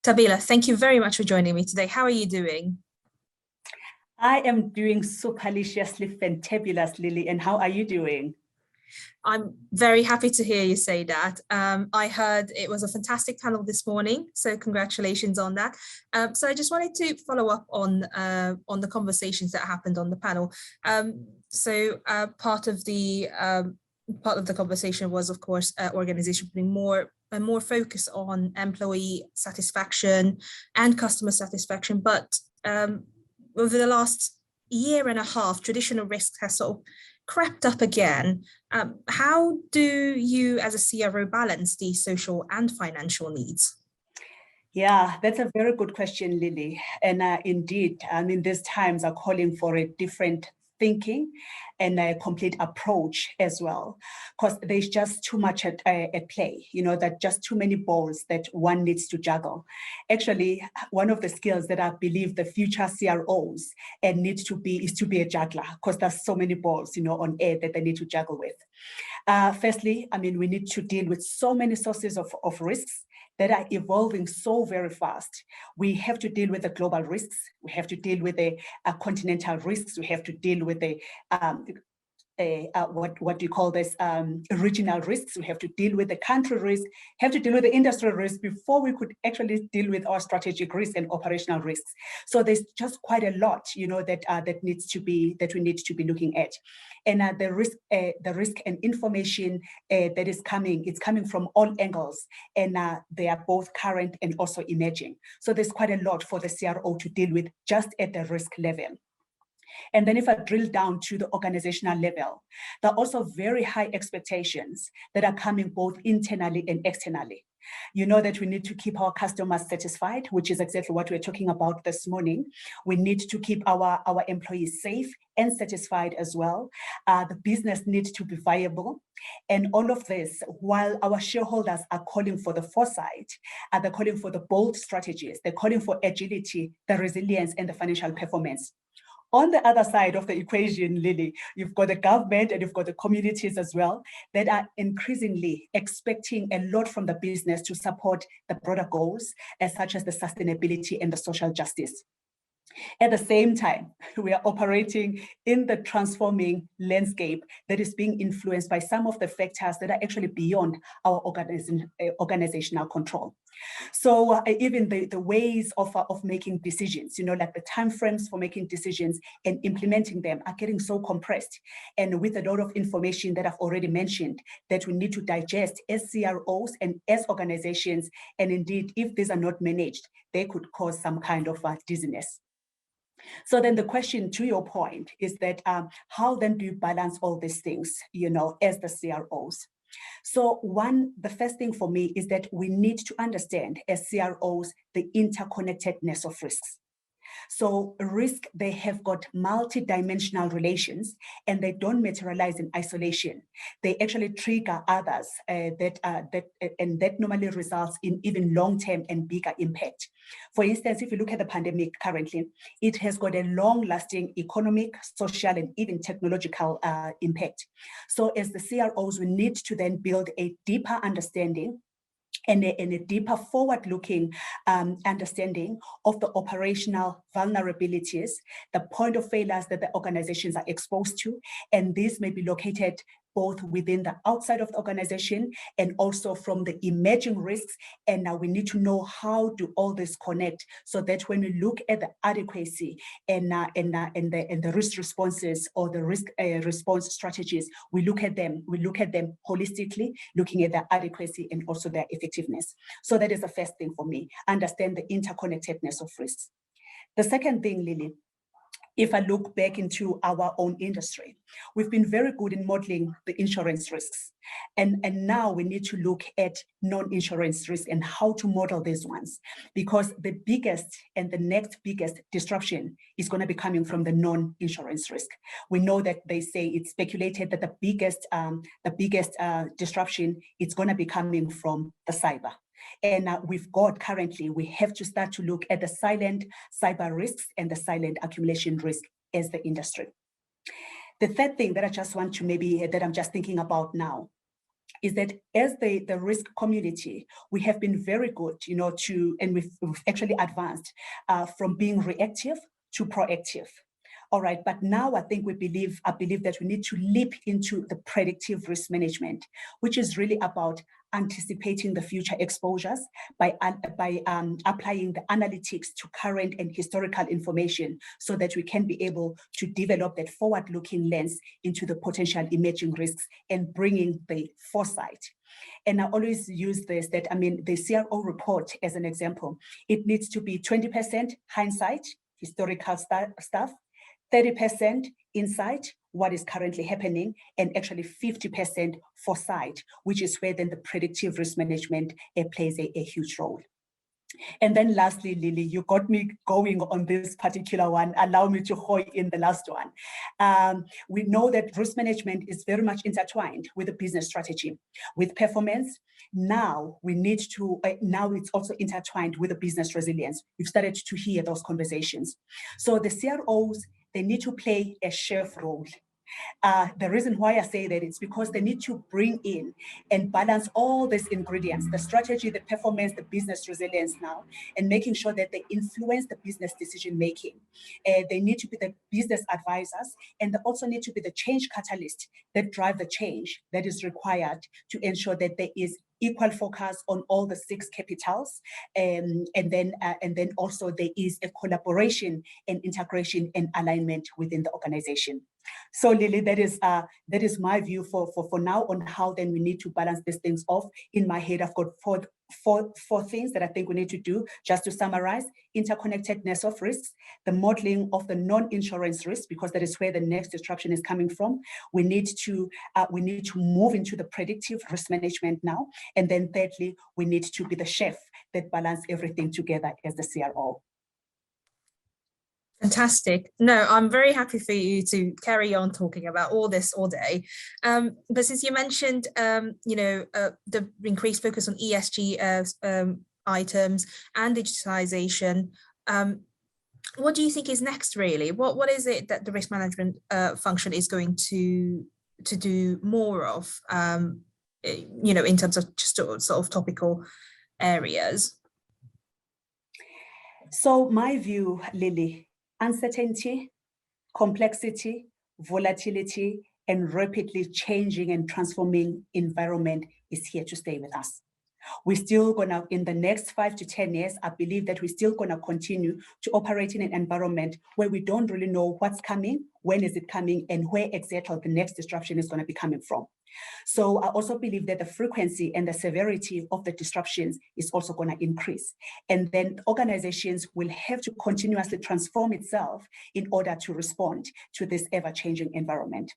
Thabile, thank you very much for joining me today. How are you doing? I am doing superliciously fantabulous, Lily. And how are you doing? I'm very happy to hear you say that. I heard it was a fantastic panel this morning, so congratulations on that. So I just wanted to follow up on the conversations that happened on the panel. Part of the conversation was, of course, organization putting more focus on employee satisfaction and customer satisfaction, but over the last year and a half, traditional risk has sort of crept up again. How do you as a CRO balance these social and financial needs? Yeah, that's a very good question, Lily. And indeed, I mean, these times are calling for a different thinking and a complete approach as well, because there's just too much at play, that just too many balls that one needs to juggle. Actually, one of the skills that I believe the future CROs need to be is to be a juggler, because there's so many balls, on air that they need to juggle with. Firstly, I mean, we need to deal with so many sources of risks that are evolving so very fast. We have to deal with the global risks. We have to deal with the continental risks. We have to deal with the what do you call this, regional risks. We have to deal with the country risk, have to deal with the industrial risk before we could actually deal with our strategic risk and operational risks. So there's just quite a lot, that we need to be looking at. And the risk and information that is coming, it's coming from all angles, and they are both current and also emerging. So there's quite a lot for the CRO to deal with just at the risk level. And then if I drill down to the organizational level, there are also very high expectations that are coming both internally and externally. You know that we need to keep our customers satisfied, which is exactly what we're talking about this morning. We need to keep our employees safe and satisfied as well. The business needs to be viable. And all of this, while our shareholders are calling for the foresight, they're calling for the bold strategies, they're calling for agility, the resilience, and the financial performance. On the other side of the equation, Lily, you've got the government and you've got the communities as well that are increasingly expecting a lot from the business to support the broader goals, such as the sustainability and the social justice. At the same time, we are operating in the transforming landscape that is being influenced by some of the factors that are actually beyond our organizational control. So even the ways of making decisions, like the timeframes for making decisions and implementing them are getting so compressed. And with a lot of information that I've already mentioned that we need to digest as CROs and as organizations. And indeed, if these are not managed, they could cause some kind of dizziness. So then the question, to your point, is that how then do you balance all these things, as the CROs? So the first thing for me is that we need to understand as CROs the interconnectedness of risks. So risk, they have got multi-dimensional relations and they don't materialize in isolation. They actually trigger others and that normally results in even long-term and bigger impact. For instance, if you look at the pandemic currently, it has got a long-lasting economic, social, and even technological impact. So as the CROs, we need to then build a deeper understanding and a deeper forward-looking understanding of the operational vulnerabilities, the point of failures that the organizations are exposed to, and these may be located both within the outside of the organization and also from the emerging risks. And now we need to know how do all this connect so that when we look at the adequacy and the risk responses or the risk response strategies, we look at them holistically, looking at their adequacy and also their effectiveness. So that is the first thing for me, understand the interconnectedness of risks. The second thing, Lily, if I look back into our own industry, we've been very good in modeling the insurance risks. And now we need to look at non-insurance risks and how to model these ones, because the biggest and the next biggest disruption is going to be coming from the non-insurance risk. We know that it's speculated that the biggest disruption is going to be coming from the cyber. And we have to start to look at the silent cyber risks and the silent accumulation risk as the industry. The third thing that I just want to that I'm just thinking about now is that as the risk community, we have been very good, and we've actually advanced from being reactive to proactive. All right, but now I think I believe that we need to leap into the predictive risk management, which is really about anticipating the future exposures by applying the analytics to current and historical information so that we can be able to develop that forward-looking lens into the potential emerging risks and bringing the foresight. And I always use this, that, the CRO report as an example, it needs to be 20% hindsight, historical stuff, 30% insight, what is currently happening, and actually 50% foresight, which is where then the predictive risk management plays a huge role. And then lastly, Lily, you got me going on this particular one. Allow me to hoy in the last one. We know that risk management is very much intertwined with the business strategy, with performance. Now we need to, now it's also intertwined with the business resilience. We've started to hear those conversations. So the CROs, they need to play a chef role. The reason why I say that is because they need to bring in and balance all these ingredients, the strategy, the performance, the business resilience now, and making sure that they influence the business decision making. They need to be the business advisors, and they also need to be the change catalyst that drive the change that is required to ensure that there is equal focus on all the 6 capitals, and then also there is a collaboration and integration and alignment within the organization. So Lily, that is my view for now on how then we need to balance these things off. In my head, I've got four things that I think we need to do. Just to summarize: interconnectedness of risks, the modeling of the non-insurance risk, because that is where the next disruption is coming from. We need to move into the predictive risk management now, and then thirdly, we need to be the chef that balance everything together as the CRO. Fantastic. No, I'm very happy for you to carry on talking about all this all day. But since you mentioned, the increased focus on ESG items and digitalization, what do you think is next, really? What is it that the risk management function is going to do more of, in terms of just sort of topical areas? So my view, Lily, uncertainty, complexity, volatility, and rapidly changing and transforming environment is here to stay with us. We're still gonna, in the next 5 to 10 years, I believe that we're still gonna continue to operate in an environment where we don't really know what's coming, when is it coming, and where exactly the next disruption is gonna be coming from. So I also believe that the frequency and the severity of the disruptions is also going to increase. And then organizations will have to continuously transform itself in order to respond to this ever-changing environment.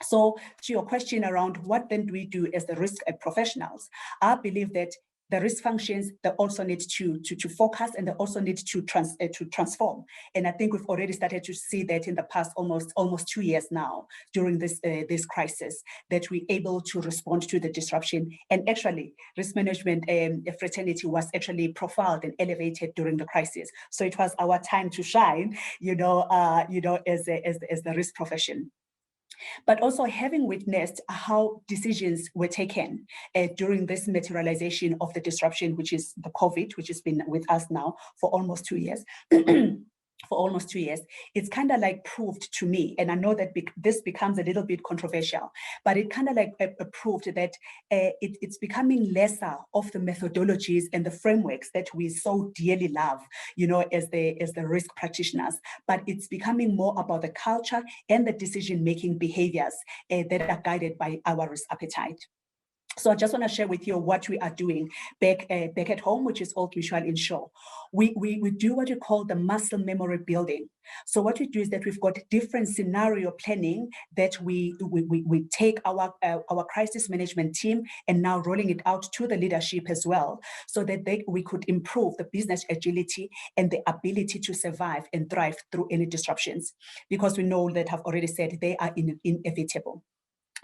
So to your question around what then do we do as the risk professionals, I believe that the risk functions, they also need to focus, and they also need to transform. And I think we've already started to see that in the past almost 2 years now during this crisis, that we're able to respond to the disruption. And actually, risk management fraternity was actually profiled and elevated during the crisis. So it was our time to shine, as the risk profession. But also having witnessed how decisions were taken during this materialization of the disruption, which is the COVID, which has been with us now for almost 2 years. It's kind of like proved to me, and I know that this becomes a little bit controversial, but it kind of like proved that it's becoming lesser of the methodologies and the frameworks that we so dearly love, as the risk practitioners, but it's becoming more about the culture and the decision-making behaviors that are guided by our risk appetite. So I just want to share with you what we are doing back at home, which is called Mutual Insure. We do what we call the muscle memory building. So what we do is that we've got different scenario planning that we take our crisis management team and now rolling it out to the leadership as well, so that we could improve the business agility and the ability to survive and thrive through any disruptions, because we know that I've already said they are inevitable.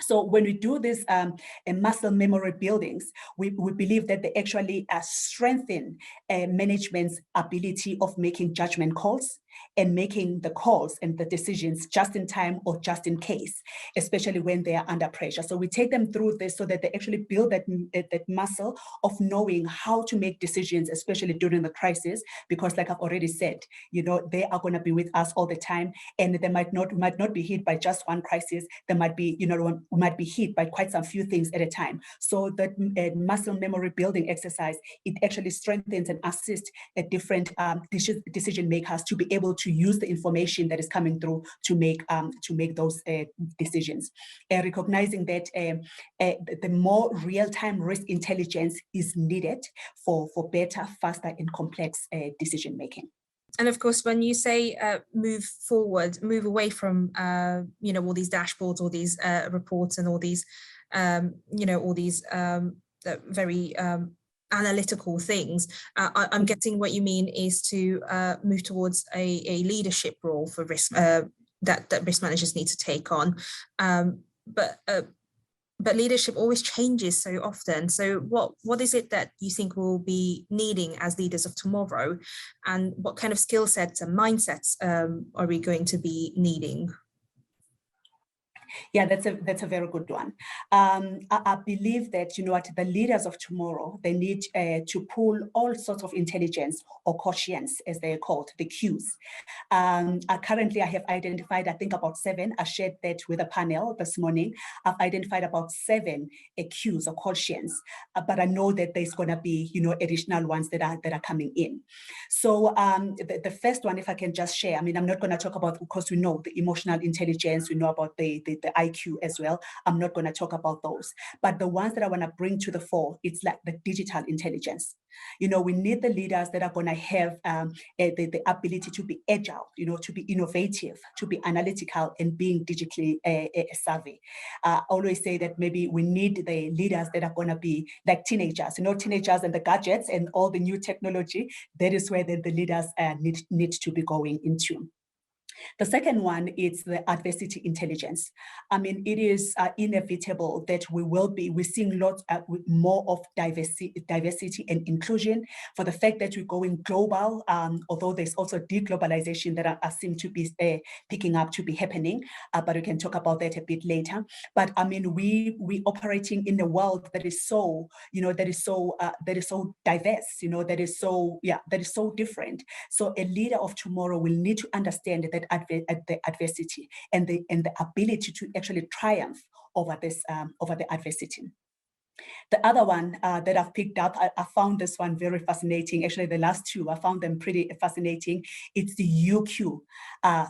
So when we do this muscle memory buildings, we believe that they actually strengthen management's ability of making judgment calls, and making the calls and the decisions just in time or just in case, especially when they are under pressure. So we take them through this so that they actually build that muscle of knowing how to make decisions, especially during the crisis, because like I've already said, they are going to be with us all the time, and they might not be hit by just one crisis. They might be, might be hit by quite some few things at a time. So that muscle memory building exercise, it actually strengthens and assists different decision makers to be able to use the information that is coming through to make those decisions. Recognizing that the more real-time risk intelligence is needed for better, faster, and complex decision making. And of course, when you say move forward, move away from all these dashboards, all these reports, and all these all these very analytical things, I'm getting what you mean is to move towards a leadership role for risk that risk managers need to take on, but leadership always changes so often. So what is it that you think we'll be needing as leaders of tomorrow, and what kind of skill sets and mindsets are we going to be needing? Yeah, that's a very good one. I believe that, the leaders of tomorrow, they need to pull all sorts of intelligence or quotients, as they're called, the Qs. Currently, I have identified, I think, about 7. I shared that with a panel this morning. I've identified about 7 Qs or quotients, but I know that there's going to be, additional ones that are coming in. So the first one, if I can just share, I'm not going to talk about, of course, we know the emotional intelligence, we know about the IQ as well. I'm not going to talk about those, but the ones that I want to bring to the fore, it's like the digital intelligence. We need the leaders that are going to have the ability to be agile, to be innovative, to be analytical, and being digitally savvy. I always say that maybe we need the leaders that are going to be like teenagers, teenagers and the gadgets and all the new technology. That is where the leaders need to be going into. The second one is the adversity intelligence. It is inevitable that we're seeing lots more of diversity and inclusion, for the fact that we're going global, although there's also deglobalization that I seem to be picking up to be happening, but we can talk about that a bit later. But we operating in a world that is so, that is so diverse, that is so different. So a leader of tomorrow will need to understand that the adversity and the ability to actually triumph over the adversity. The other one that I've picked up, I found this one very fascinating. Actually, the last two, I found them pretty fascinating. It's the UQ.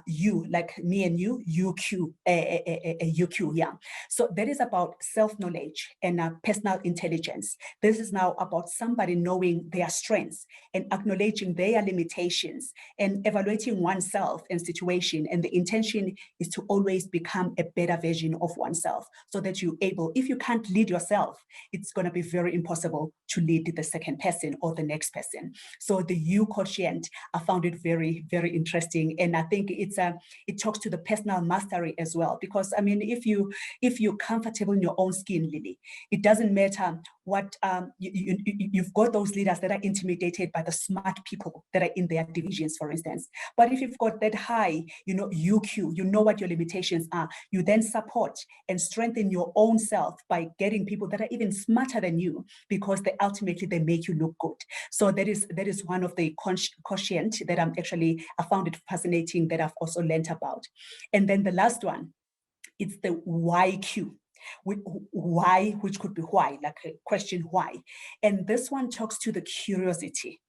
You, like me and you, UQ, UQ, yeah. So that is about self-knowledge and personal intelligence. This is now about somebody knowing their strengths and acknowledging their limitations and evaluating oneself and situation. And the intention is to always become a better version of oneself, so that you're able, if you can't lead yourself, it's going to be very impossible to lead the second person or the next person. So the U quotient, I found it very, very interesting. And I think it talks to the personal mastery as well. Because if you're comfortable in your own skin, Lily, it doesn't matter what you've got those leaders that are intimidated by the smart people that are in their divisions, for instance. But if you've got that high, UQ, you know what your limitations are, you then support and strengthen your own self by getting people that are even smarter than you, because they make you look good. So that is one of the quotient that I found it fascinating, that I've also learned about. And then the last one, it's the YQ. Why, which could be why, like a question why. And this one talks to the curiosity,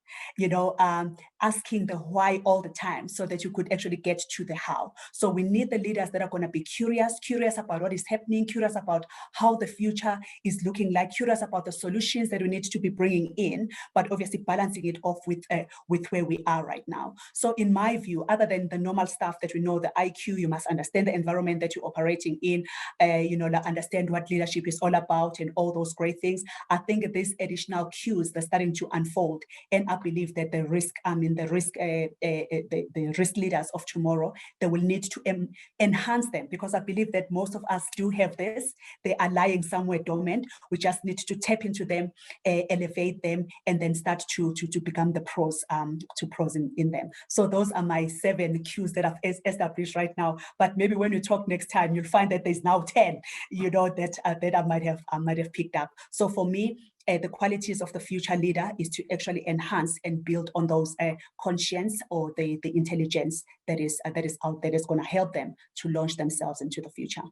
asking the why all the time, so that you could actually get to the how. So we need the leaders that are going to be curious about what is happening, curious about how the future is looking like, curious about the solutions that we need to be bringing in, but obviously balancing it off with where we are right now. So in my view, other than the normal stuff that we know, the IQ, you must understand the environment that you're operating in, understand what leadership is all about and all those great things. I think these additional cues, they're starting to unfold, and are believe that the risk leaders of tomorrow, they will need to enhance them, because I believe that most of us do have this. They are lying somewhere dormant. We just need to tap into them, elevate them, and then start to become the pros in them. So those are my 7 cues that I've established right now. But maybe when we talk next time, you'll find that there's now 10, that I might have picked up. So for me, the qualities of the future leader is to actually enhance and build on those conscience or the intelligence that is out there, that's going to help them to launch themselves into the future.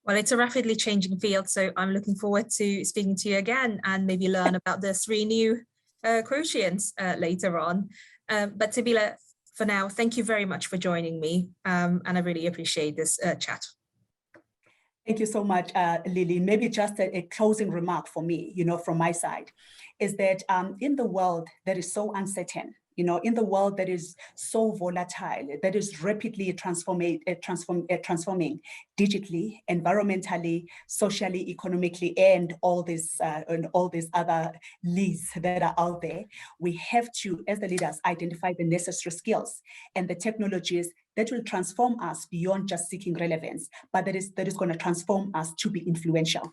Well, it's a rapidly changing field, so I'm looking forward to speaking to you again and maybe learn about the 3 new quotients later on. But Thabile, for now, thank you very much for joining me, and I really appreciate this chat. Thank you so much, Lily. Maybe just a closing remark for me, from my side, is that in the world that is so uncertain, in the world that is so volatile, that is rapidly transforming digitally, environmentally, socially, economically, and all these other leads that are out there, we have to, as the leaders, identify the necessary skills and the technologies that will transform us beyond just seeking relevance, but that is going to transform us to be influential.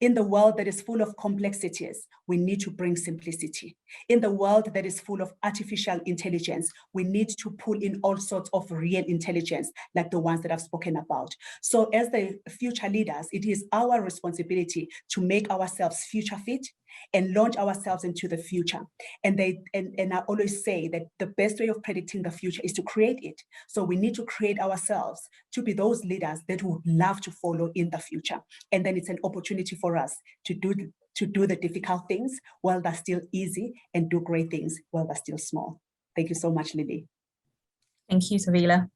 In the world that is full of complexities, we need to bring simplicity. In the world that is full of artificial intelligence, we need to pull in all sorts of real intelligence, like the ones that I've spoken about. So as the future leaders, it is our responsibility to make ourselves future fit and launch ourselves into the future. And I always say that the best way of predicting the future is to create it. So we need to create ourselves to be those leaders that would love to follow in the future. And then it's an opportunity for us to do the difficult things while they're still easy, and do great things while they're still small. Thank you so much, Lily. Thank you, Thabile.